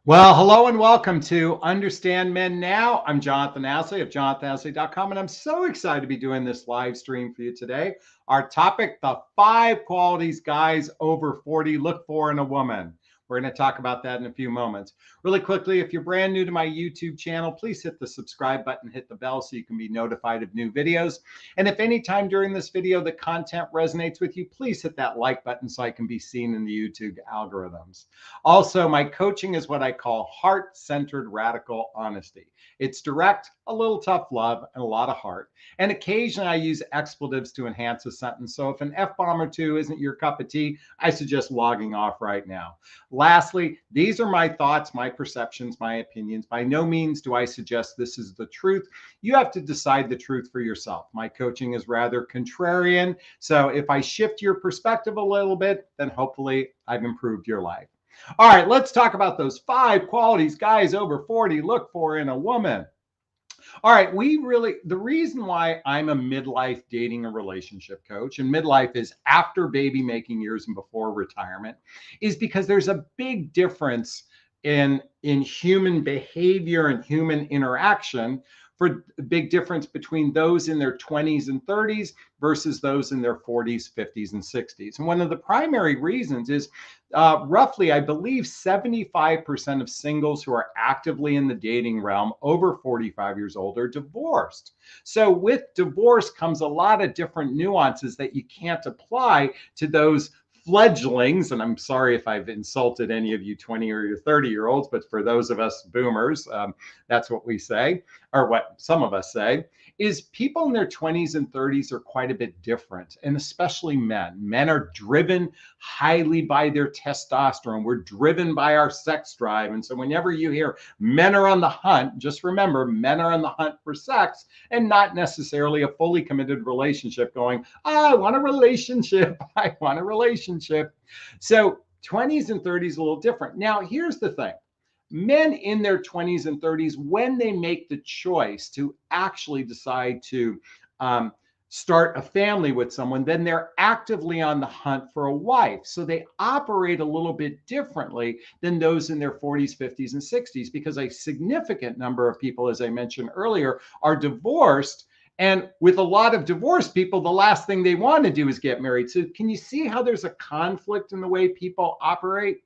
Well, hello and welcome to Understand Men Now. I'm Jonathan Asley of jonathanashley.com, and I'm so excited to be doing this live stream for you today. Our topic, the 5 qualities guys over 40 look for in a woman. We're going to talk about that in a few moments. Really quickly, if you're brand new to my YouTube channel, please hit the subscribe button, hit the bell so you can be notified of new videos. And if anytime during this video the content resonates with you, please hit that like button so I can be seen in the YouTube algorithms. Also, my coaching is what I call heart-centered radical honesty. It's direct, a little tough love, and a lot of heart. And occasionally I use expletives to enhance a sentence. So if an F-bomb or two isn't your cup of tea, I suggest logging off right now. Lastly, these are my thoughts, my perceptions, my opinions. By no means do I suggest this is the truth. You have to decide the truth for yourself. My coaching is rather contrarian. So if I shift your perspective a little bit, then hopefully I've improved your life. All right, let's talk about those 5 qualities guys over 40 look for in a woman. All right, the reason why I'm a midlife dating and relationship coach, and midlife is after baby making years and before retirement, is because there's a big difference in human behavior and human interaction, for a big difference between those in their 20s and 30s versus those in their 40s, 50s, and 60s. And one of the primary reasons is roughly, I believe, 75% of singles who are actively in the dating realm over 45 years old are divorced. So with divorce comes a lot of different nuances that you can't apply to those fledglings, and I'm sorry if I've insulted any of you 20 or 30-year-olds, but for those of us boomers, that's what we say, or what some of us say, is people in their 20s and 30s are quite a bit different, and especially men. Men are driven highly by their testosterone. We're driven by our sex drive, and so whenever you hear men are on the hunt, just remember, men are on the hunt for sex and not necessarily a fully committed relationship going, I want a relationship, I want a relationship. So 20s and 30s a little different. Now, here's the thing. Men in their 20s and 30s, when they make the choice to actually decide to start a family with someone, then they're actively on the hunt for a wife. So they operate a little bit differently than those in their 40s, 50s, and 60s, because a significant number of people, as I mentioned earlier, are divorced. And with a lot of divorced people, the last thing they want to do is get married. So can you see how there's a conflict in the way people operate?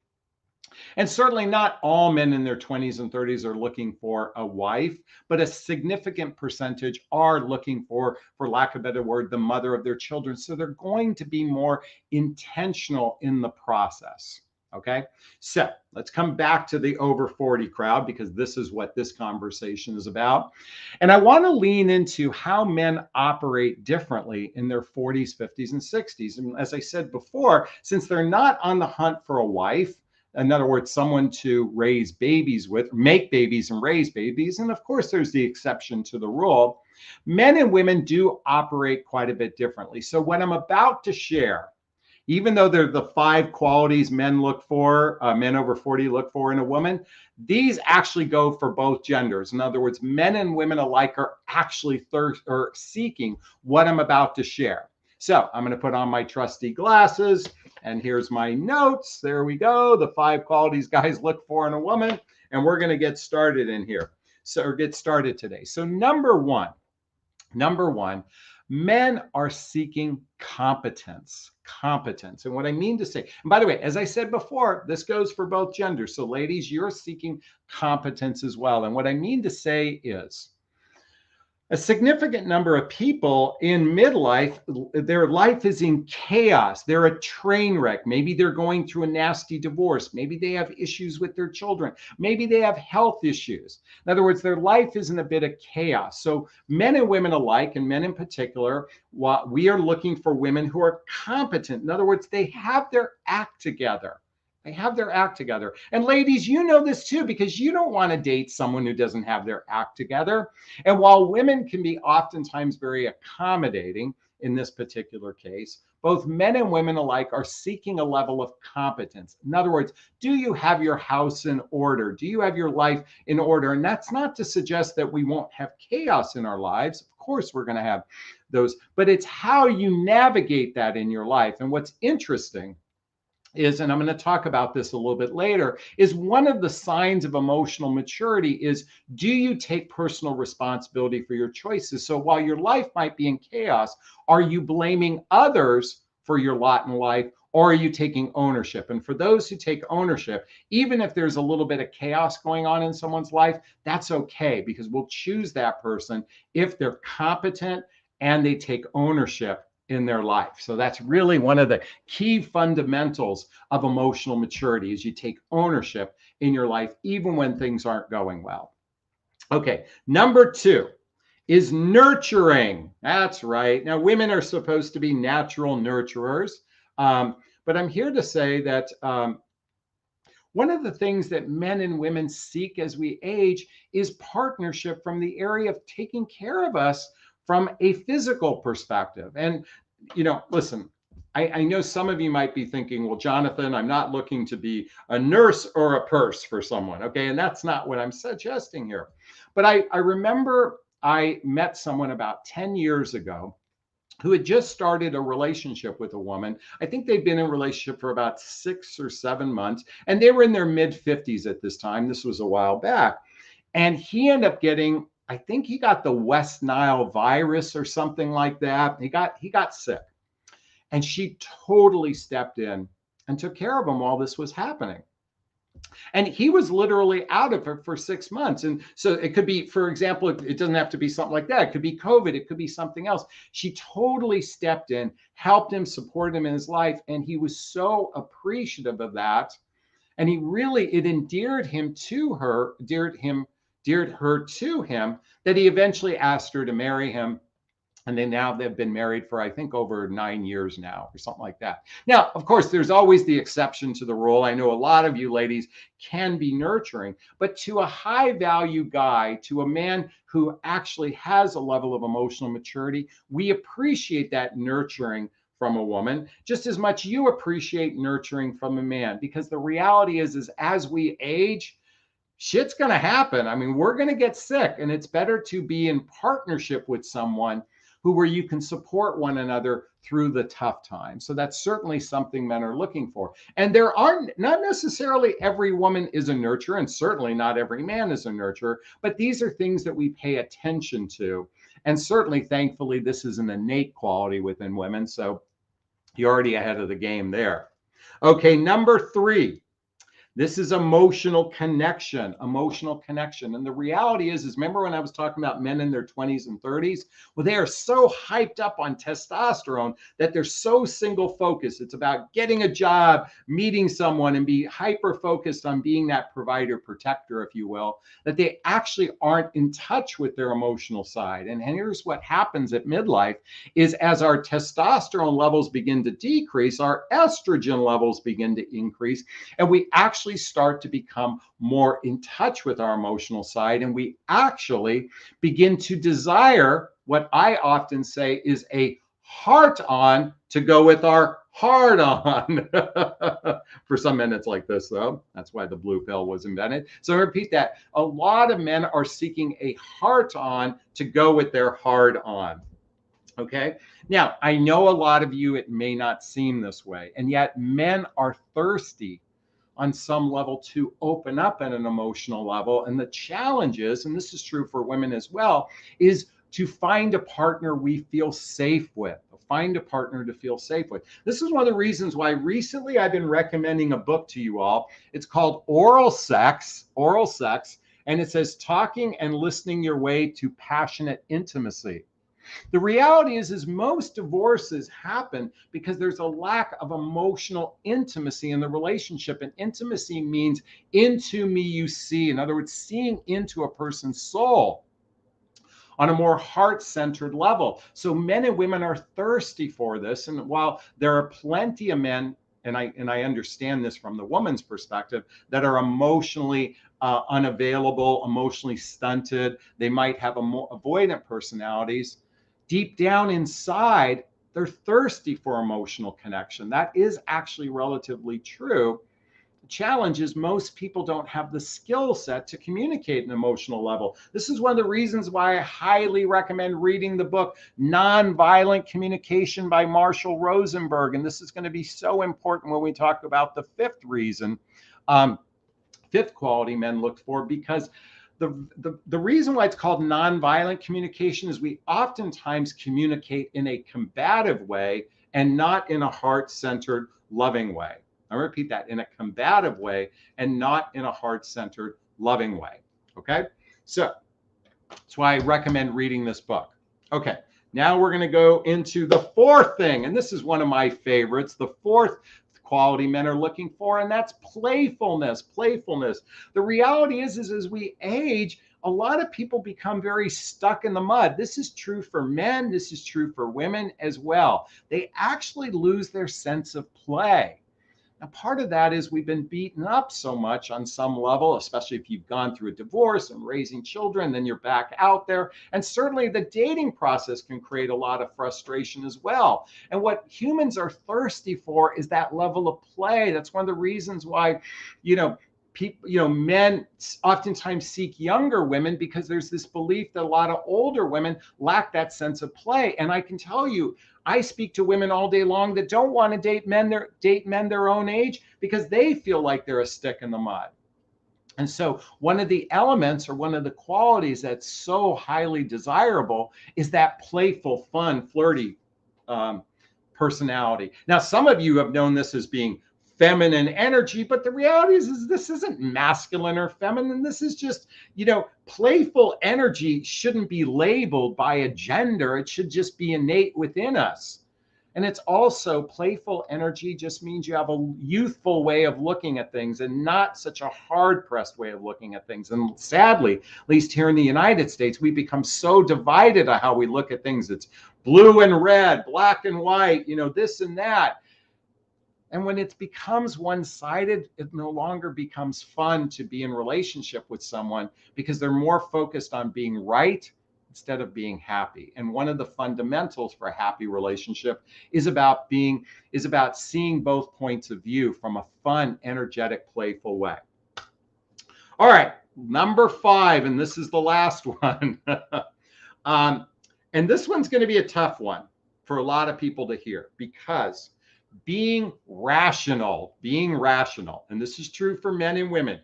And certainly not all men in their 20s and 30s are looking for a wife, but a significant percentage are looking for lack of a better word, the mother of their children. So they're going to be more intentional in the process. Okay, so let's come back to the over 40 crowd, because this is what this conversation is about. And I want to lean into how men operate differently in their 40s, 50s, and 60s. And as I said before, since they're not on the hunt for a wife, in other words, someone to raise babies with, make babies and raise babies, and of course there's the exception to the rule, men and women do operate quite a bit differently. So what I'm about to share, even though they're the 5 qualities men look for, men over 40 look for in a woman, these actually go for both genders. In other words, men and women alike are actually seeking what I'm about to share. So I'm going to put on my trusty glasses, and here's my notes. There we go. The 5 qualities guys look for in a woman, and we're going to get started in here. So get started today. So number one, men are seeking competence. And what I mean to say, and by the way, as I said before, this goes for both genders. So ladies, you're seeking competence as well. And what I mean to say is, a significant number of people in midlife, their life is in chaos. They're a train wreck. Maybe they're going through a nasty divorce. Maybe they have issues with their children. Maybe they have health issues. In other words, their life is in a bit of chaos. So men and women alike, and men in particular, we are looking for women who are competent. In other words, they have their act together. They have their act together. And ladies, you know this too, because you don't want to date someone who doesn't have their act together. And while women can be oftentimes very accommodating in this particular case, both men and women alike are seeking a level of competence. In other words, do you have your house in order? Do you have your life in order? And that's not to suggest that we won't have chaos in our lives. Of course, we're going to have those, but it's how you navigate that in your life. And what's interesting is, and I'm going to talk about this a little bit later, is one of the signs of emotional maturity is, do you take personal responsibility for your choices? So while your life might be in chaos, are you blaming others for your lot in life, or are you taking ownership? And for those who take ownership, even if there's a little bit of chaos going on in someone's life, that's okay, because we'll choose that person if they're competent and they take ownership in their life. So that's really one of the key fundamentals of emotional maturity, is you take ownership in your life even when things aren't going well. Okay, number 2 is nurturing. That's right. Now, women are supposed to be natural nurturers, but I'm here to say that one of the things that men and women seek as we age is partnership from the area of taking care of us from a physical perspective. And, listen, I know some of you might be thinking, well, Jonathan, I'm not looking to be a nurse or a purse for someone. Okay. And that's not what I'm suggesting here. But I remember I met someone about 10 years ago who had just started a relationship with a woman. I think they'd been in a relationship for about 6 or 7 months, and they were in their mid 50s at this time. This was a while back. And he ended up getting, I think he got the West Nile virus or something like that. He got sick. And she totally stepped in and took care of him while this was happening. And he was literally out of it for 6 months. And so it could be, for example, it doesn't have to be something like that. It could be COVID. It could be something else. She totally stepped in, helped him, supported him in his life. And he was so appreciative of that. And it endeared him to her, endeared her to him, that he eventually asked her to marry him. And they've been married for, I think, over 9 years now, or something like that. Now, of course, there's always the exception to the rule. I know a lot of you ladies can be nurturing, but to a high value guy, to a man who actually has a level of emotional maturity, we appreciate that nurturing from a woman just as much you appreciate nurturing from a man, because the reality is as we age, shit's going to happen. I mean, we're going to get sick, and it's better to be in partnership with someone where you can support one another through the tough times. So that's certainly something men are looking for. And there are not necessarily every woman is a nurturer, and certainly not every man is a nurturer, but these are things that we pay attention to. And certainly, thankfully, this is an innate quality within women. So you're already ahead of the game there. Okay, number 3. This is emotional connection. And the reality is remember when I was talking about men in their 20s and 30s? Well, they are so hyped up on testosterone that they're so single focused. It's about getting a job, meeting someone, and be hyper focused on being that provider, protector, if you will, that they actually aren't in touch with their emotional side. And here's what happens at midlife is, as our testosterone levels begin to decrease, our estrogen levels begin to increase, and we actually start to become more in touch with our emotional side, and we actually begin to desire what I often say is a heart on to go with our hard on. For some men it's like this, though. That's why the blue pill was invented. So I repeat that. A lot of men are seeking a heart on to go with their hard on. Okay. Now, I know a lot of you, it may not seem this way, and yet men are thirsty on some level to open up at an emotional level. And the challenge is, and this is true for women as well, is to find a partner we feel safe with. Find a partner to feel safe with. This is one of the reasons why recently I've been recommending a book to you all. It's called Oral Sex, and it says talking and listening your way to passionate intimacy. The reality is most divorces happen because there's a lack of emotional intimacy in the relationship. And intimacy means into me you see. In other words, seeing into a person's soul on a more heart-centered level. So men and women are thirsty for this. And while there are plenty of men, and I understand this from the woman's perspective, that are emotionally unavailable, emotionally stunted, they might have avoidant personalities, deep down inside, they're thirsty for emotional connection. That is actually relatively true. challenge is most people don't have the skill set to communicate an emotional level. This is one of the reasons why I highly recommend reading the book Nonviolent Communication by Marshall Rosenberg. And this is going to be so important when we talk about the fifth reason, fifth quality men look for, because the reason why it's called nonviolent communication is we oftentimes communicate in a combative way and not in a heart-centered, loving way. I repeat that, in a combative way and not in a heart-centered, loving way. Okay, so that's why I recommend reading this book. Okay, now we're going to go into the fourth thing, and this is one of my favorites. The fourth quality men are looking for, and that's playfulness. Playfulness. The reality is as we age, a lot of people become very stuck in the mud. This is true for men. This is true for women as well. They actually lose their sense of play. Now, part of that is we've been beaten up so much on some level, especially if you've gone through a divorce and raising children, then you're back out there. And certainly the dating process can create a lot of frustration as well. And what humans are thirsty for is that level of play. That's one of the reasons why, people, men oftentimes seek younger women, because there's this belief that a lot of older women lack that sense of play. And I can tell you, I speak to women all day long that don't want to date men their own age because they feel like they're a stick in the mud. And so one of the elements, or one of the qualities that's so highly desirable, is that playful, fun, flirty personality. Now, some of you have known this as being feminine energy, but the reality is this isn't masculine or feminine. This is just, playful energy shouldn't be labeled by a gender. It should just be innate within us. And it's also, playful energy just means you have a youthful way of looking at things and not such a hard-pressed way of looking at things. And sadly, at least here in the United States, we've become so divided on how we look at things. It's blue and red, black and white, this and that. And when it becomes one-sided, it no longer becomes fun to be in relationship with someone, because they're more focused on being right instead of being happy. And one of the fundamentals for a happy relationship is about seeing both points of view from a fun, energetic, playful way. All right, number 5, and this is the last one. And this one's going to be a tough one for a lot of people to hear, because being rational, and this is true for men and women,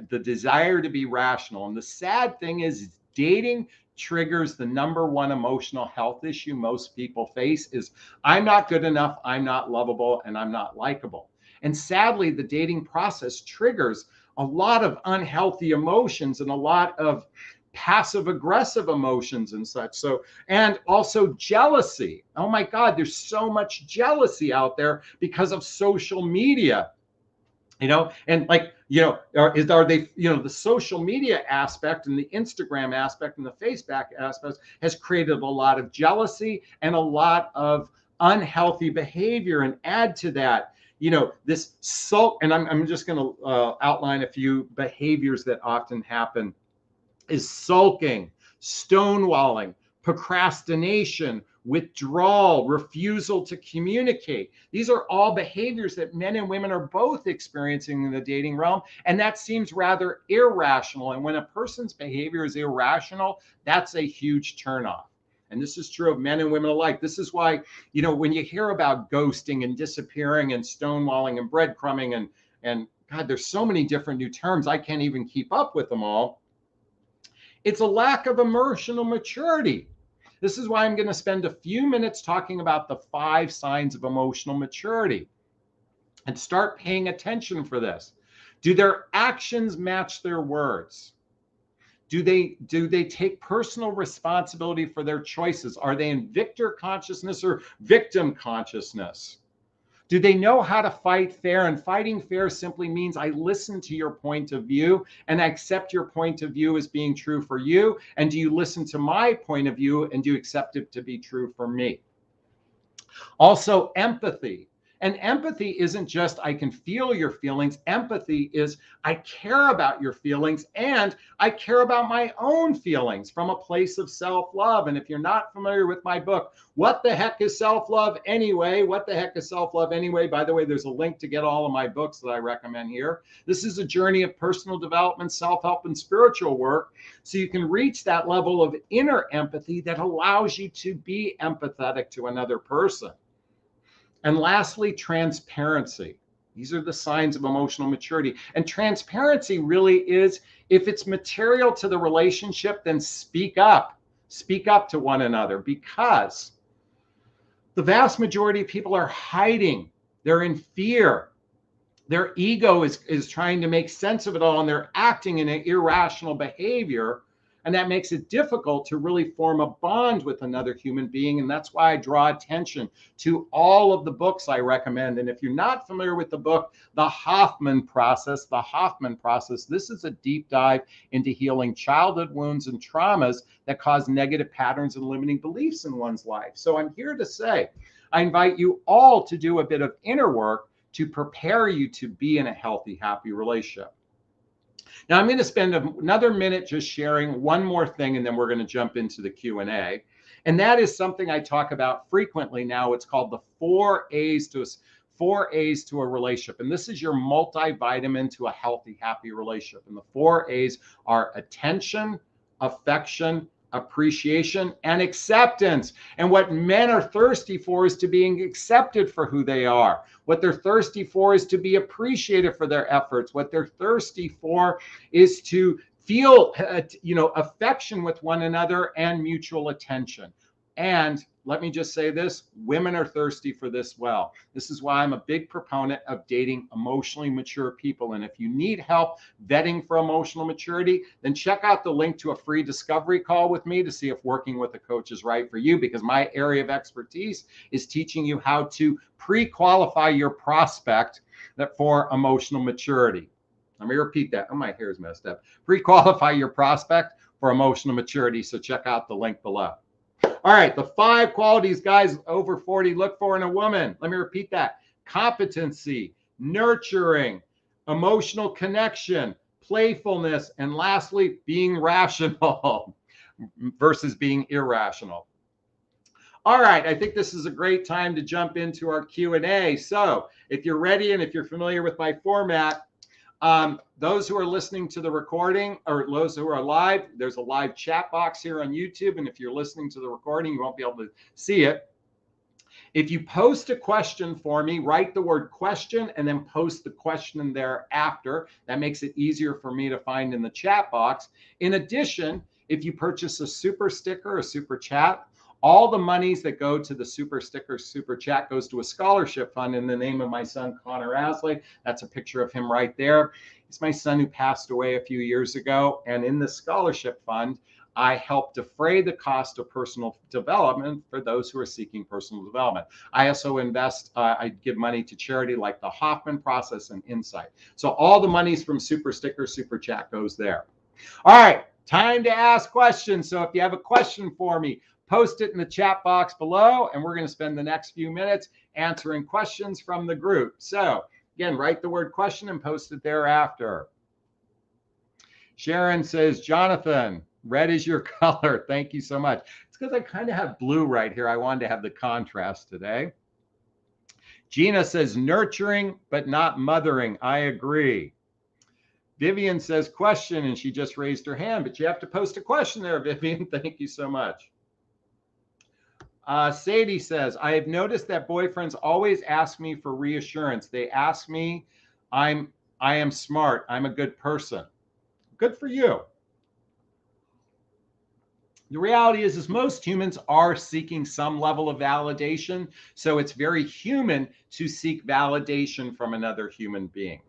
the desire to be rational. And the sad thing is dating triggers the number one emotional health issue most people face is, I'm not good enough, I'm not lovable, and I'm not likable. And sadly, the dating process triggers a lot of unhealthy emotions and a lot of passive aggressive emotions and such. So, and also jealousy. Oh my God, there's so much jealousy out there because of social media, and are they, the social media aspect and the Instagram aspect and the Facebook aspect has created a lot of jealousy and a lot of unhealthy behavior. And add to that, this sulk, and I'm just going to outline a few behaviors that often happen, is sulking, stonewalling, procrastination, withdrawal, refusal to communicate. These are all behaviors that men and women are both experiencing in the dating realm, and that seems rather irrational. And when a person's behavior is irrational, that's a huge turnoff. And this is true of men and women alike. This is why, when you hear about ghosting and disappearing and stonewalling and breadcrumbing and God, there's so many different new terms, I can't even keep up with them all. It's a lack of emotional maturity. This is why I'm going to spend a few minutes talking about the 5 signs of emotional maturity, and start paying attention for this. Do their actions match their words? Do they take personal responsibility for their choices? Are they in victor consciousness or victim consciousness? Do they know how to fight fair? And fighting fair simply means I listen to your point of view and I accept your point of view as being true for you. And do you listen to my point of view and do you accept it to be true for me? Also, empathy. And empathy isn't just I can feel your feelings. Empathy is I care about your feelings and I care about my own feelings from a place of self-love. And if you're not familiar with my book, What the Heck is Self-Love Anyway? What the Heck is Self-Love Anyway? By the way, there's a link to get all of my books that I recommend here. This is a journey of personal development, self-help, and spiritual work. So you can reach that level of inner empathy that allows you to be empathetic to another person. And lastly, transparency. These are the signs of emotional maturity. And transparency really is, if it's material to the relationship, then speak up. Speak up to one another, because the vast majority of people are hiding. They're in fear. Their ego is trying to make sense of it all, and they're acting in an irrational behavior. And that makes it difficult to really form a bond with another human being. And that's why I draw attention to all of the books I recommend. And if you're not familiar with the book, The Hoffman Process, this is a deep dive into healing childhood wounds and traumas that cause negative patterns and limiting beliefs in one's life. So I'm here to say, I invite you all to do a bit of inner work to prepare you to be in a healthy, happy relationship. Now, I'm going to spend another minute just sharing one more thing, and then we're going to jump into the Q&A. And that is something I talk about frequently now. It's called the 4 A's to a relationship. And this is your multivitamin to a healthy, happy relationship. And the 4 A's are attention, affection, appreciation, and acceptance. And what men are thirsty for is to being accepted for who they are. What they're thirsty for is to be appreciated for their efforts. What they're thirsty for is to feel, affection with one another and mutual attention. And let me just say this, women are thirsty for this well. This is why I'm a big proponent of dating emotionally mature people. And if you need help vetting for emotional maturity, then check out the link to a free discovery call with me to see if working with a coach is right for you, because my area of expertise is teaching you how to pre-qualify your prospect for emotional maturity. Let me repeat that. Oh, my hair is messed up. Pre-qualify your prospect for emotional maturity. So check out the link below. All right, the 5 qualities guys over 40 look for in a woman. Let me repeat that. Competency, nurturing, emotional connection, playfulness, and lastly, being rational versus being irrational. All right, I think this is a great time to jump into our Q&A. So if you're ready and if you're familiar with my format, those who are listening to the recording or those who are live, there's a live chat box here on YouTube. And if you're listening to the recording, you won't be able to see it. If you post a question for me, write the word question and then post the question thereafter. That makes it easier for me to find in the chat box. In addition, if you purchase a super sticker, a super chat, all the monies that go to the super sticker, super chat goes to a scholarship fund in the name of my son, Connor Asley. That's a picture of him right there. He's my son who passed away a few years ago. And in the scholarship fund, I help defray the cost of personal development for those who are seeking personal development. I also invest, I give money to charity like the Hoffman Process and Insight. So all the monies from super sticker, super chat goes there. All right, time to ask questions. So if you have a question for me, post it in the chat box below, and we're going to spend the next few minutes answering questions from the group. So again, write the word question and post it thereafter. Sharon says, Jonathan, red is your color. Thank you so much. It's because I kind of have blue right here. I wanted to have the contrast today. Gina says, nurturing, but not mothering. I agree. Vivian says, question, and she just raised her hand, but you have to post a question there, Vivian. Thank you so much. Sadie says, I have noticed that boyfriends always ask me for reassurance. They ask me, I am smart. I'm a good person. Good for you. The reality is most humans are seeking some level of validation. So it's very human to seek validation from another human being.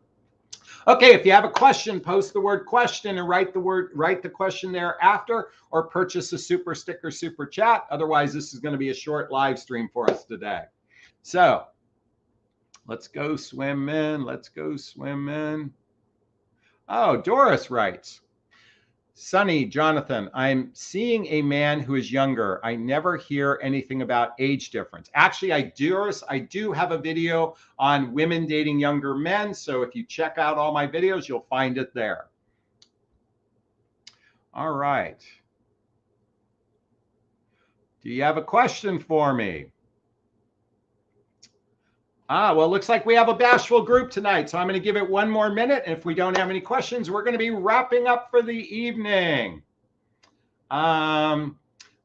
Okay, if you have a question, post the word question and write the question thereafter, or purchase a super sticker, super chat. Otherwise, this is going to be a short live stream for us today. So let's go swim in. Let's go swim in. Oh, Doris writes, Sunny, Jonathan, I'm seeing a man who is younger. I never hear anything about age difference. Actually, I do have a video on women dating younger men. So if you check out all my videos, you'll find it there. All right. Do you have a question for me? Well, it looks like we have a bashful group tonight, so I'm going to give it one more minute. If we don't have any questions, we're going to be wrapping up for the evening.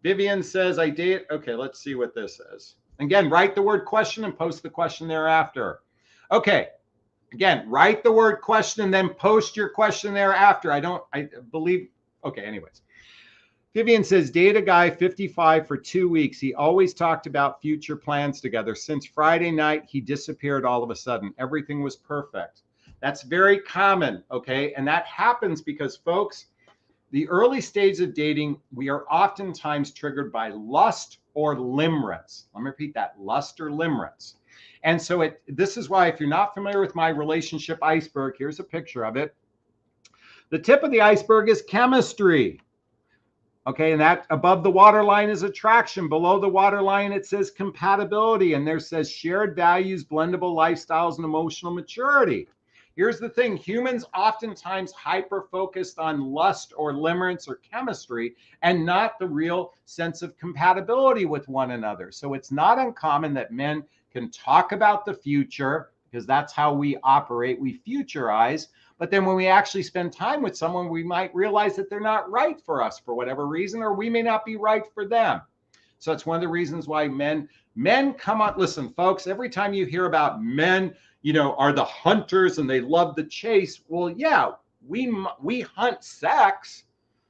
Vivian says, I date. Okay, let's see what this is. Again, write the word question and post the question thereafter. Okay, again, write the word question and then post your question thereafter. I believe, okay, anyways. Vivian says, date a guy 55 for 2 weeks. He always talked about future plans together. Since Friday night, he disappeared all of a sudden. Everything was perfect. That's very common, okay? And that happens because, folks, the early stage of dating, we are oftentimes triggered by lust or limerence. Let me repeat that, lust or limerence. And so this is why, if you're not familiar with my relationship iceberg, here's a picture of it. The tip of the iceberg is chemistry. Okay, and that above the waterline is attraction. Below the waterline, it says compatibility. And there says shared values, blendable lifestyles, and emotional maturity. Here's the thing. Humans oftentimes hyper-focused on lust or limerence or chemistry and not the real sense of compatibility with one another. So it's not uncommon that men can talk about the future because that's how we operate. We futurize. But then when we actually spend time with someone, we might realize that they're not right for us for whatever reason, or we may not be right for them. So it's one of the reasons why men come on. Listen, folks, every time you hear about men, are the hunters and they love the chase. Well, yeah, we hunt sex.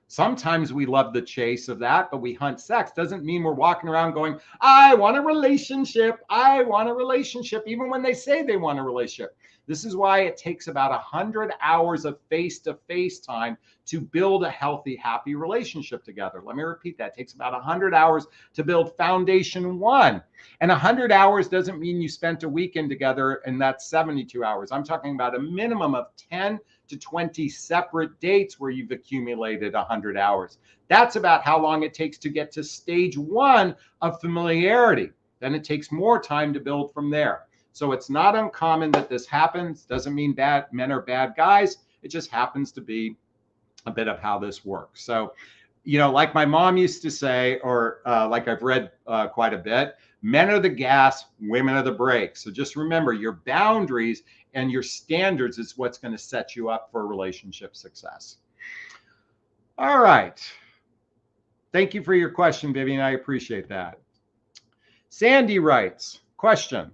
Sometimes we love the chase of that, but we hunt sex. Doesn't mean we're walking around going, I want a relationship. I want a relationship, even when they say they want a relationship. This is why it takes about 100 hours of face-to-face time to build a healthy, happy relationship together. Let me repeat that. It takes about 100 hours to build foundation one. And 100 hours doesn't mean you spent a weekend together and that's 72 hours. I'm talking about a minimum of 10 to 20 separate dates where you've accumulated 100 hours. That's about how long it takes to get to stage one of familiarity. Then it takes more time to build from there. So it's not uncommon that this happens. Doesn't mean bad men are bad guys. It just happens to be a bit of how this works. So, like my mom used to say, or like I've read quite a bit, men are the gas, women are the brakes. So just remember, your boundaries and your standards is what's going to set you up for relationship success. All right. Thank you for your question, Vivian. I appreciate that. Sandy writes, question.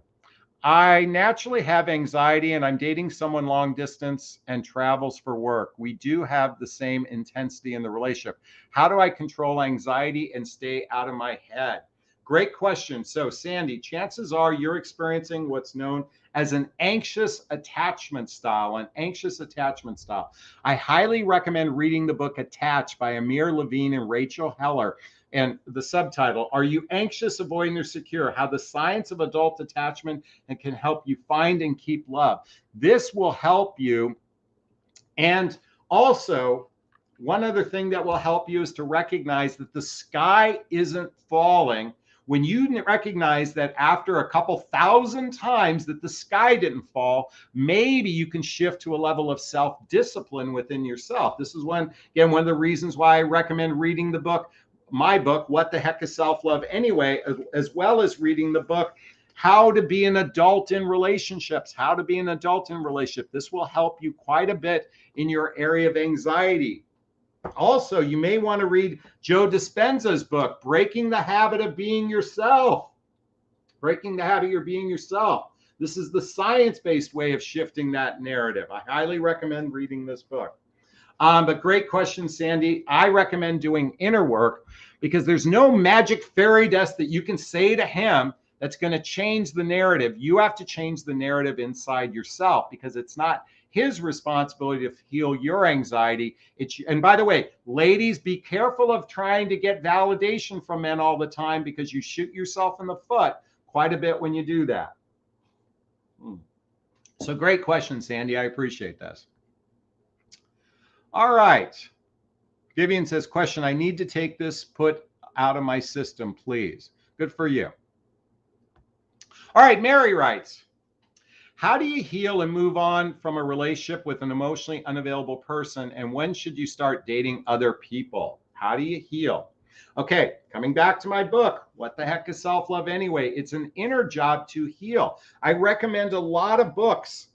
I naturally have anxiety and I'm dating someone long distance and travels for work. We do have the same intensity in the relationship. How do I control anxiety and stay out of my head? Great question. So, Sandy, chances are you're experiencing what's known as an anxious attachment style, I highly recommend reading the book Attached by Amir Levine and Rachel Heller. And the subtitle, Are You Anxious, Avoiding, or Secure? How the Science of Adult Attachment and Can Help You Find and Keep Love. This will help you. And also, one other thing that will help you is to recognize that the sky isn't falling. When you recognize that after a couple thousand times that the sky didn't fall, maybe you can shift to a level of self-discipline within yourself. This is one of the reasons why I recommend reading the book, my book, What the Heck is Self-Love Anyway, as well as reading the book, How to Be an Adult in Relationships, This will help you quite a bit in your area of anxiety. Also, you may want to read Joe Dispenza's book, Breaking the Habit of Being Yourself. This is the science-based way of shifting that narrative. I highly recommend reading this book. But great question, Sandy. I recommend doing inner work because there's no magic fairy dust that you can say to him that's going to change the narrative. You have to change the narrative inside yourself because it's not his responsibility to heal your anxiety. And by the way, ladies, be careful of trying to get validation from men all the time because you shoot yourself in the foot quite a bit when you do that. So great question, Sandy. I appreciate this. All right. Vivian says, question, I need to take this put out of my system, please. Good for you. All right, Mary writes, how do you heal and move on from a relationship with an emotionally unavailable person? And when should you start dating other people? How do you heal? Okay, coming back to my book, What the Heck is Self-Love Anyway? It's an inner job to heal. I recommend a lot of books.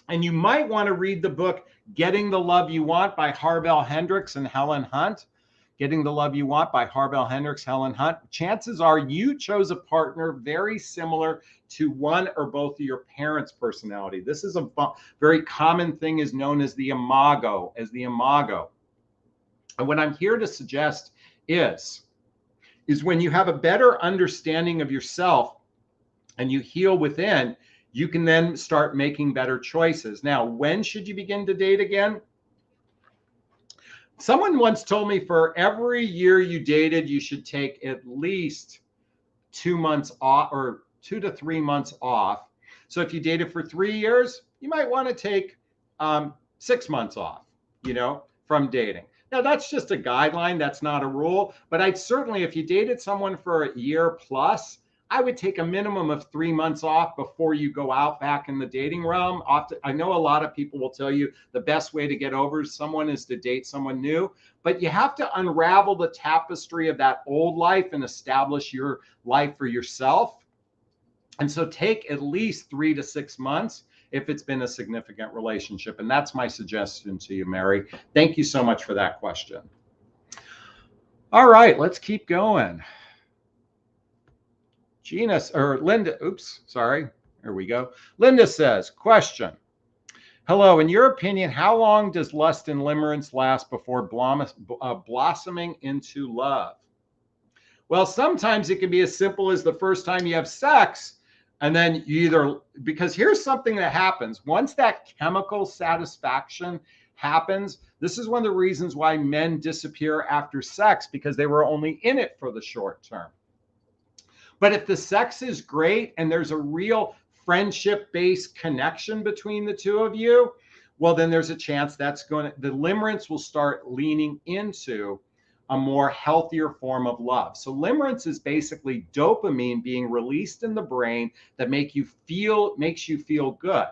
And you might want to read the book, Getting the Love You Want by Harbel Hendricks and Helen Hunt. Getting the Love You Want by Harbel Hendricks, Helen Hunt. Chances are you chose a partner very similar to one or both of your parents' personality. This is a very common thing is known as the imago, And what I'm here to suggest is when you have a better understanding of yourself and you heal within, you can then start making better choices. Now, when should you begin to date again? Someone once told me for every year you dated, you should take at least 2 months off or 2 to 3 months off. So if you dated for 3 years, you might want to take 6 months off, from dating. Now, that's just a guideline. That's not a rule. But I'd certainly, if you dated someone for a year plus, I would take a minimum of 3 months off before you go out back in the dating realm. Often, I know a lot of people will tell you the best way to get over someone is to date someone new, but you have to unravel the tapestry of that old life and establish your life for yourself. And so take at least 3 to 6 months if it's been a significant relationship. And that's my suggestion to you, Mary. Thank you so much for that question. All right, let's keep going. Linda, here we go. Linda says, question. Hello, in your opinion, how long does lust and limerence last before blossoming into love? Well, sometimes it can be as simple as the first time you have sex, and then because here's something that happens. Once that chemical satisfaction happens, this is one of the reasons why men disappear after sex, because they were only in it for the short term. But if the sex is great and there's a real friendship-based connection between the two of you, well, then there's a chance the limerence will start leaning into a more healthier form of love. So limerence is basically dopamine being released in the brain that makes you feel good.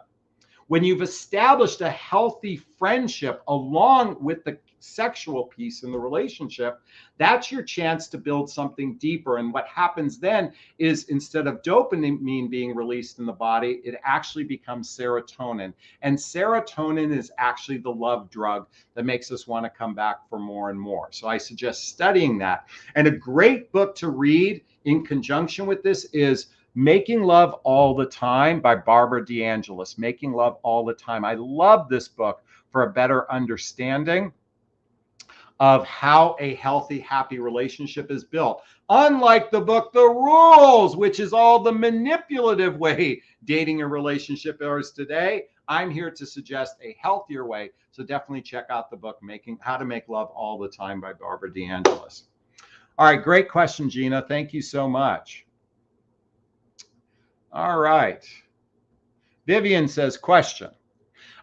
When you've established a healthy friendship along with the sexual piece in the relationship, that's your chance to build something deeper. And what happens then is instead of dopamine being released in the body, it actually becomes serotonin. And serotonin is actually the love drug that makes us want to come back for more and more. So I suggest studying that. And a great book to read in conjunction with this is Making Love All the Time by Barbara DeAngelis. Making Love All the Time. I love this book for a better understanding of how a healthy, happy relationship is built. Unlike the book, The Rules, which is all the manipulative way dating a relationship is today, I'm here to suggest a healthier way. So definitely check out the book, How to Make Love All the Time by Barbara DeAngelis. All right, great question, Gina. Thank you so much. All right. Vivian says, question.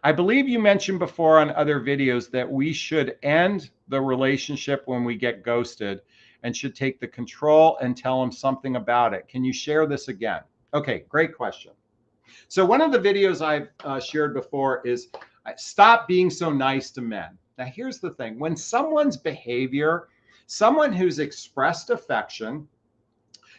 I believe you mentioned before on other videos that we should end the relationship when we get ghosted and should take the control and tell them something about it. Can you share this again? Okay, great question. So one of the videos I've shared before is stop being so nice to men. Now, here's the thing. When someone's behavior, someone who's expressed affection,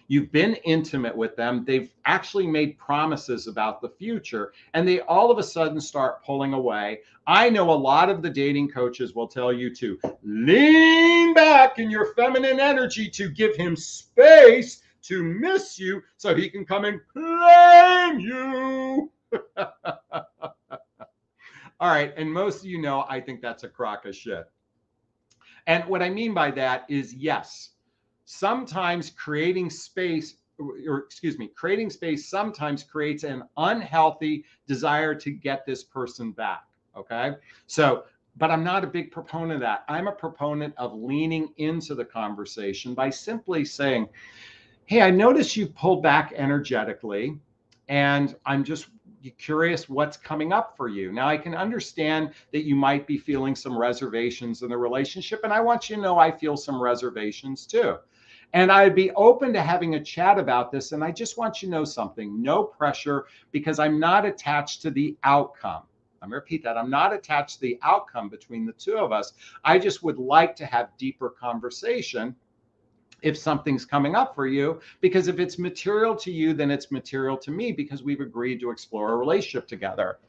you've been intimate with them, they've actually made promises about the future, and they all of a sudden start pulling away. I know a lot of the dating coaches will tell you to lean back in your feminine energy to give him space to miss you so he can come and claim you. All right, and most of you know I think that's a crock of shit. And what I mean by that is, yes, sometimes creating space sometimes creates an unhealthy desire to get this person back. Okay. So, but I'm not a big proponent of that. I'm a proponent of leaning into the conversation by simply saying, hey, I notice you pulled back energetically, and I'm just you're curious what's coming up for you. Now, I can understand that you might be feeling some reservations in the relationship, and I want you to know I feel some reservations too. And I'd be open to having a chat about this. And I just want you to know something, no pressure, because I'm not attached to the outcome. I'm going to repeat that. I'm not attached to the outcome between the two of us. I just would like to have deeper conversation if something's coming up for you, because if it's material to you, then it's material to me, because we've agreed to explore a relationship together.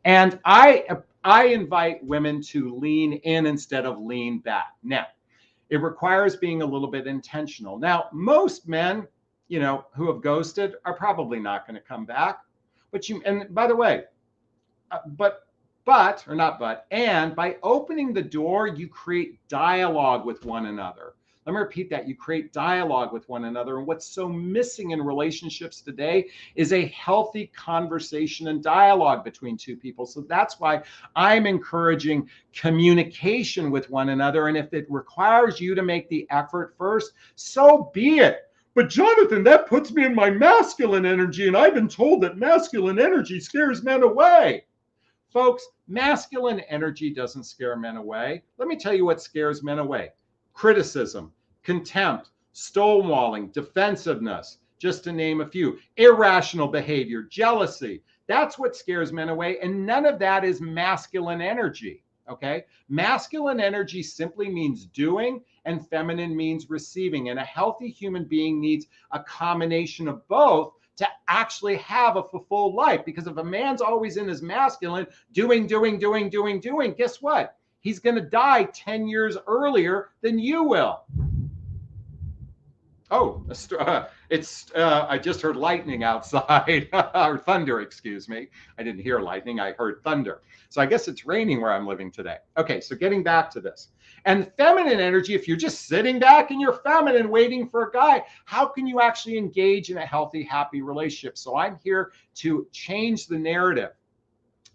And I invite women to lean in instead of lean back. Now, it requires being a little bit intentional. Now, most men, who have ghosted are probably not going to come back. And by the way, and by opening the door, you create dialogue with one another. Let me repeat that. You create dialogue with one another. And what's so missing in relationships today is a healthy conversation and dialogue between two people. So that's why I'm encouraging communication with one another. And if it requires you to make the effort first, so be it. But Jonathan, that puts me in my masculine energy. And I've been told that masculine energy scares men away. Folks, masculine energy doesn't scare men away. Let me tell you what scares men away. Criticism, contempt, stonewalling, defensiveness, just to name a few. Irrational behavior, jealousy. That's what scares men away. And none of that is masculine energy. Okay? Masculine energy simply means doing, and feminine means receiving. And a healthy human being needs a combination of both to actually have a fulfilled life. Because if a man's always in his masculine, doing, guess what? He's going to die 10 years earlier than you will. Oh, I just heard lightning outside, or thunder, excuse me. I didn't hear lightning, I heard thunder. So I guess it's raining where I'm living today. Okay, so getting back to this. And feminine energy, if you're just sitting back and you're feminine waiting for a guy, how can you actually engage in a healthy, happy relationship? So I'm here to change the narrative.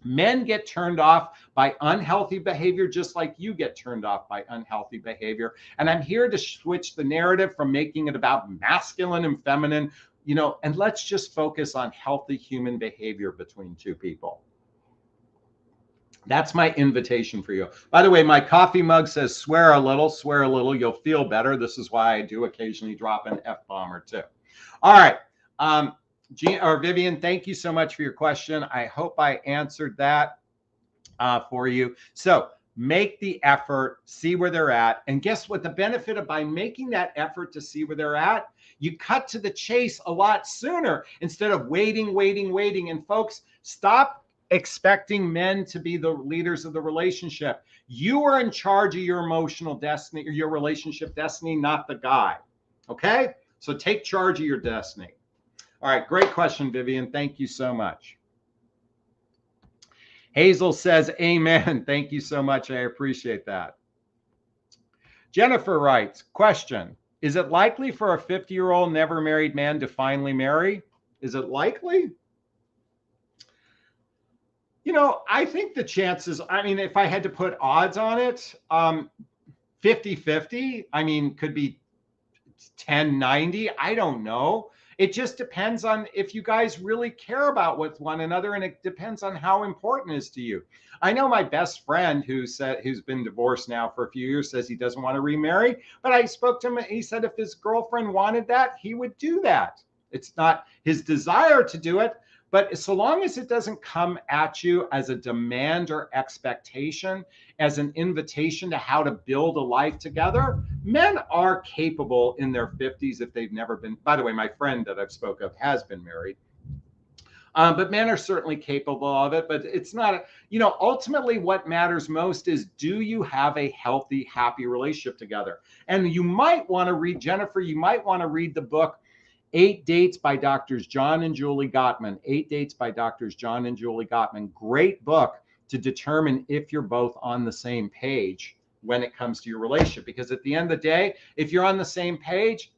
Men get turned off by unhealthy behavior, just like you get turned off by unhealthy behavior. And I'm here to switch the narrative from making it about masculine and feminine, and let's just focus on healthy human behavior between two people. That's my invitation for you. By the way, my coffee mug says, swear a little, you'll feel better. This is why I do occasionally drop an F-bomb or two. All right. Vivian, thank you so much for your question. I hope I answered that for you. So make the effort, see where they're at. And guess what? The benefit of by making that effort to see where they're at, you cut to the chase a lot sooner instead of waiting. And folks, stop expecting men to be the leaders of the relationship. You are in charge of your emotional destiny, or your relationship destiny, not the guy. Okay? So take charge of your destiny. All right, great question, Vivian. Thank you so much. Hazel says, amen. Thank you so much. I appreciate that. Jennifer writes, question, is it likely for a 50-year-old never married man to finally marry? Is it likely? I think the chances, if I had to put odds on it, 50-50, could be 10-90. I don't know. It just depends on if you guys really care about with one another, and it depends on how important it is to you. I know my best friend who's been divorced now for a few years says he doesn't want to remarry, but I spoke to him and he said if his girlfriend wanted that, he would do that. It's not his desire to do it, but so long as it doesn't come at you as a demand or expectation, as an invitation to how to build a life together, men are capable in their 50s if they've never been. By the way, my friend that I've spoke of has been married. But men are certainly capable of it. But it's not, ultimately what matters most is, do you have a healthy, happy relationship together? And you might want to read, Jennifer, you might want to read the book 8 Dates by Doctors John and Julie Gottman. 8 Dates by Doctors John and Julie Gottman. Great book to determine if you're both on the same page when it comes to your relationship. Because at the end of the day, if you're on the same page,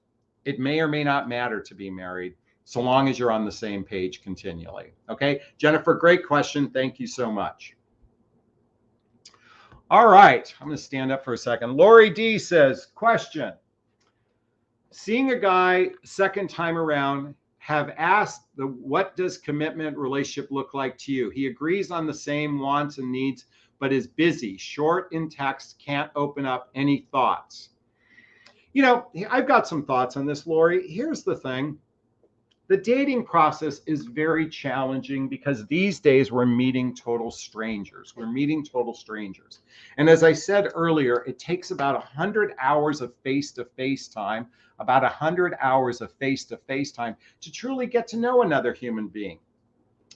it may or may not matter to be married, so long as you're on the same page continually. Okay, Jennifer, great question. Thank you so much. All right, I'm going to stand up for a second. Lori D says, question. Seeing a guy second time around have asked what does commitment relationship look like to you? He agrees on the same wants and needs, but is busy, short in text, can't open up any thoughts. I've got some thoughts on this, Lori. Here's the thing. The dating process is very challenging because these days we're meeting total strangers. We're meeting total strangers. And as I said earlier, it takes about 100 hours of face-to-face time, about 100 hours of face-to-face time to truly get to know another human being.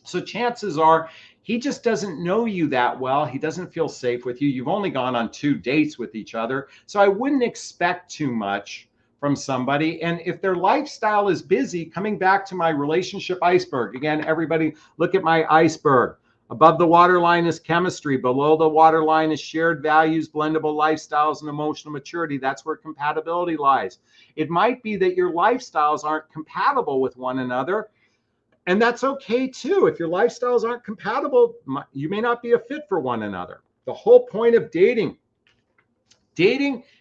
So chances are he just doesn't know you that well. He doesn't feel safe with you. You've only gone on 2 dates with each other. So I wouldn't expect too much from somebody. And if their lifestyle is busy, coming back to my relationship iceberg, again, everybody look at my iceberg. Above the waterline is chemistry. Below the waterline is shared values, blendable lifestyles, and emotional maturity. That's where compatibility lies. It might be that your lifestyles aren't compatible with one another. And that's okay too. If your lifestyles aren't compatible, you may not be a fit for one another. The whole point of dating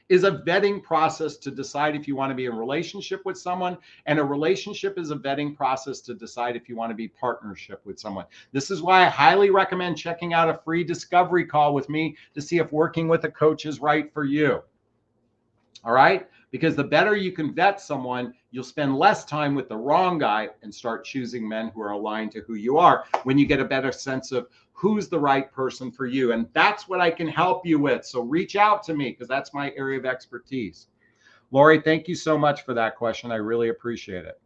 is a vetting process to decide if you want to be in a relationship with someone, and a relationship is a vetting process to decide if you want to be partnership with someone. This is why I highly recommend checking out a free discovery call with me to see if working with a coach is right for you. All right? Because the better you can vet someone, you'll spend less time with the wrong guy and start choosing men who are aligned to who you are when you get a better sense of who's the right person for you. And that's what I can help you with. So reach out to me because that's my area of expertise. Lori, thank you so much for that question. I really appreciate it.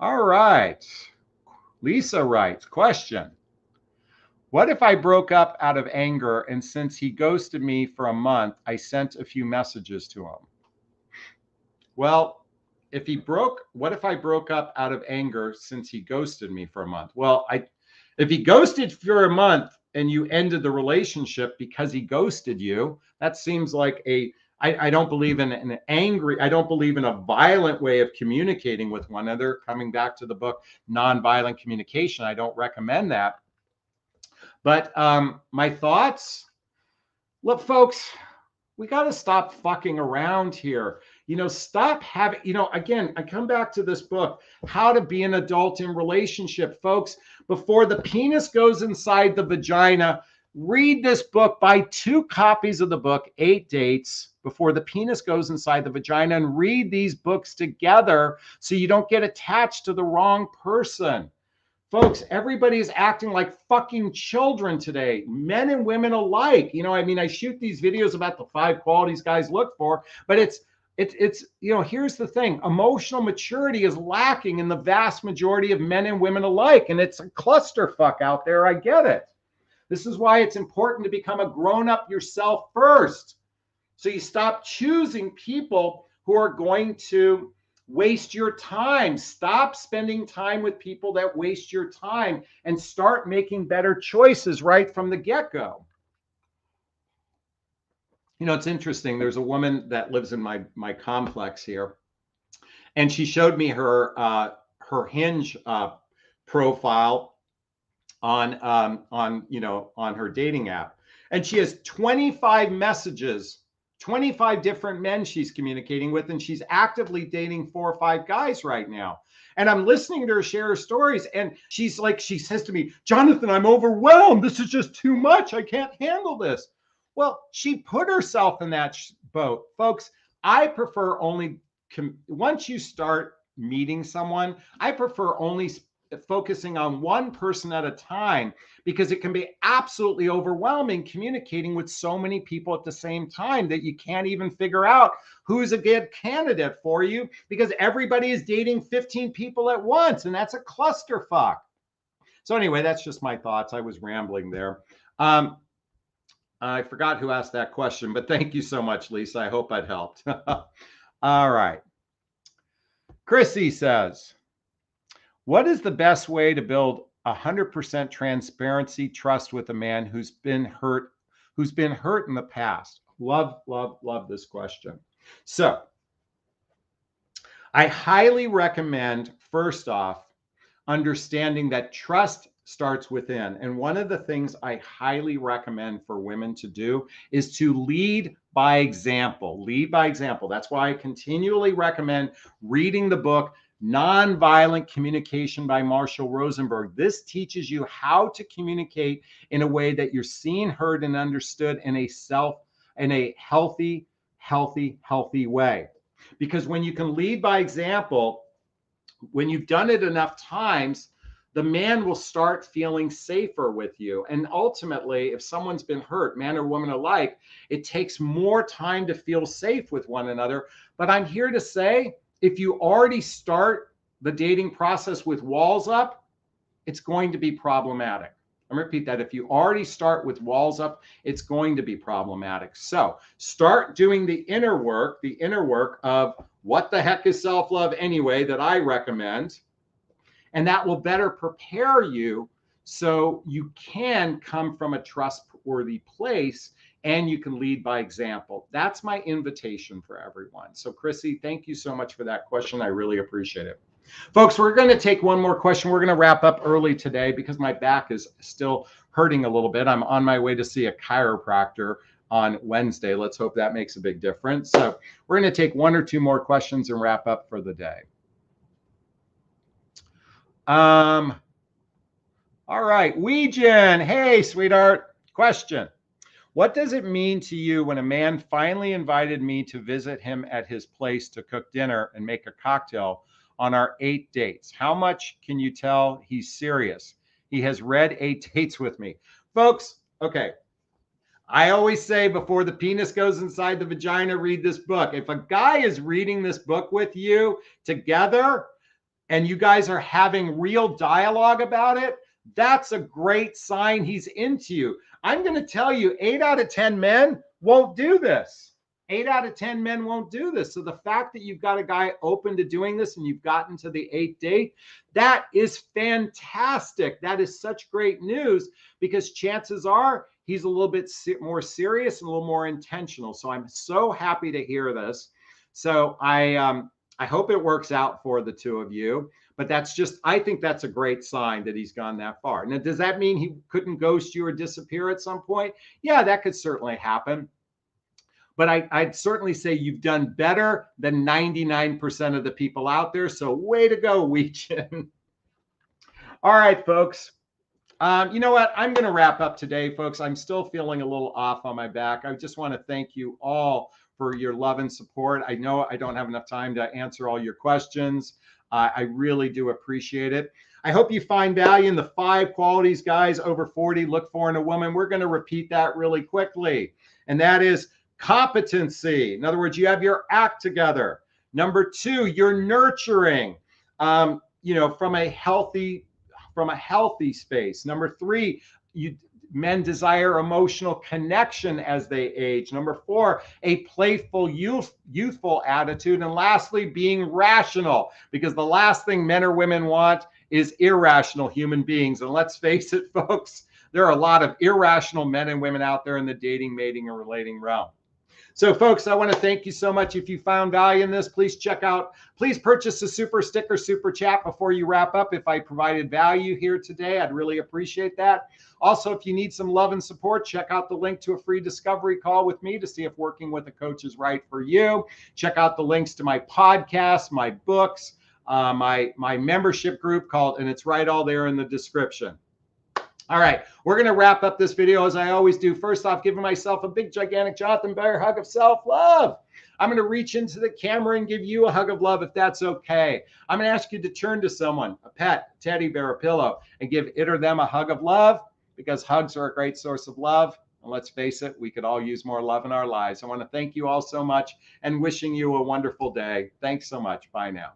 All right. Lisa writes, question. What if I broke up out of anger, and since he ghosted me for a month, I sent a few messages to him? Well, what if I broke up out of anger since he ghosted me for a month? Well, if he ghosted for a month and you ended the relationship because he ghosted you, that seems like I don't believe in I don't believe in a violent way of communicating with one another. Coming back to the book, Nonviolent Communication, I don't recommend that. But my thoughts, look, folks, we got to stop fucking around here. Stop having, again, I come back to this book, How to Be an Adult in Relationship. Folks, before the penis goes inside the vagina, read this book, buy 2 copies of the book, 8 Dates, before the penis goes inside the vagina, and read these books together so you don't get attached to the wrong person. Folks, everybody's acting like fucking children today, men and women alike. I shoot these videos about the 5 qualities guys look for, but it's here's the thing. Emotional maturity is lacking in the vast majority of men and women alike, and it's a clusterfuck out there. I get it. This is why it's important to become a grown-up yourself first. So you stop choosing people who are going to waste your time. Stop spending time with people that waste your time and start making better choices right from the get-go. It's interesting. There's a woman that lives in my complex here, and she showed me her Hinge profile on her dating app, and she has 25 messages. 25 different men she's communicating with, and she's actively dating 4 or 5 guys right now. And I'm listening to her share her stories, and she says to me, Jonathan, I'm overwhelmed. This is just too much. I can't handle this. Well, she put herself in that boat. Folks, I prefer once you start meeting someone, I prefer only focusing on one person at a time, because it can be absolutely overwhelming communicating with so many people at the same time that you can't even figure out who's a good candidate for you, because everybody is dating 15 people at once, and that's a clusterfuck. So anyway, that's just my thoughts. I was rambling there. I forgot who asked that question, but thank you so much, Lisa. I hope I'd helped. All right. Chrissy says, what is the best way to build 100% transparency, trust with a man who's been hurt in the past? Love this question. So I highly recommend, first off, understanding that trust starts within. And one of the things I highly recommend for women to do is to lead by example. Lead by example. That's why I continually recommend reading the book, Nonviolent Communication by Marshall Rosenberg. This teaches you how to communicate in a way that you're seen, heard, and understood in a healthy way. Because when you can lead by example, when you've done it enough times, the man will start feeling safer with you. And ultimately, if someone's been hurt, man or woman alike, it takes more time to feel safe with one another. But I'm here to say, if you already start the dating process with walls up, it's going to be problematic. I'm going to repeat that. If you already start with walls up, it's going to be problematic. So start doing the inner work of what the heck is self-love anyway, that I recommend. And that will better prepare you so you can come from a trustworthy place and you can lead by example. That's my invitation for everyone. So Chrissy, thank you so much for that question. I really appreciate it. Folks, we're going to take one more question. We're going to wrap up early today because my back is still hurting a little bit. I'm on my way to see a chiropractor on Wednesday. Let's hope that makes a big difference. So we're going to take one or two more questions and wrap up for the day. All right, Weejan. Hey, sweetheart. Question. What does it mean to you when a man finally invited me to visit him at his place to cook dinner and make a cocktail on our 8 dates? How much can you tell he's serious? He has read 8 dates with me. Folks, okay. I always say before the penis goes inside the vagina, read this book. If a guy is reading this book with you together and you guys are having real dialogue about it, that's a great sign he's into you. I'm going to tell you, 8 out of 10 men won't do this. 8 out of 10 men won't do this. So the fact that you've got a guy open to doing this and you've gotten to the 8th date, that is fantastic. That is such great news because chances are he's a little bit more serious and a little more intentional. So I'm so happy to hear this. So I hope it works out for the two of you. But I think that's a great sign that he's gone that far. Now, does that mean he couldn't ghost you or disappear at some point? Yeah, that could certainly happen. But I'd certainly say you've done better than 99% of the people out there. So way to go, Weechin. All right, folks. You know what? I'm going to wrap up today, folks. I'm still feeling a little off on my back. I just want to thank you all for your love and support. I know I don't have enough time to answer all your questions. I really do appreciate it. I hope you find value in the 5 qualities guys over 40 look for in a woman. We're going to repeat that really quickly. And that is competency. In other words, you have your act together. Number 2, you're nurturing, from a healthy space. Number 3, men desire emotional connection as they age. Number 4, a playful, youthful attitude. And lastly, being rational, because the last thing men or women want is irrational human beings. And let's face it, folks, there are a lot of irrational men and women out there in the dating, mating, and relating realm. So folks, I want to thank you so much. If you found value in this, please purchase a super sticker, super chat before you wrap up. If I provided value here today, I'd really appreciate that. Also, if you need some love and support, check out the link to a free discovery call with me to see if working with a coach is right for you. Check out the links to my podcast, my books, my membership group and it's right all there in the description. All right, we're going to wrap up this video as I always do. First off, giving myself a big, gigantic Jonathan Bear hug of self-love. I'm going to reach into the camera and give you a hug of love if that's okay. I'm going to ask you to turn to someone, a pet, a teddy bear, a pillow, and give it or them a hug of love because hugs are a great source of love. And let's face it, we could all use more love in our lives. I want to thank you all so much and wishing you a wonderful day. Thanks so much. Bye now.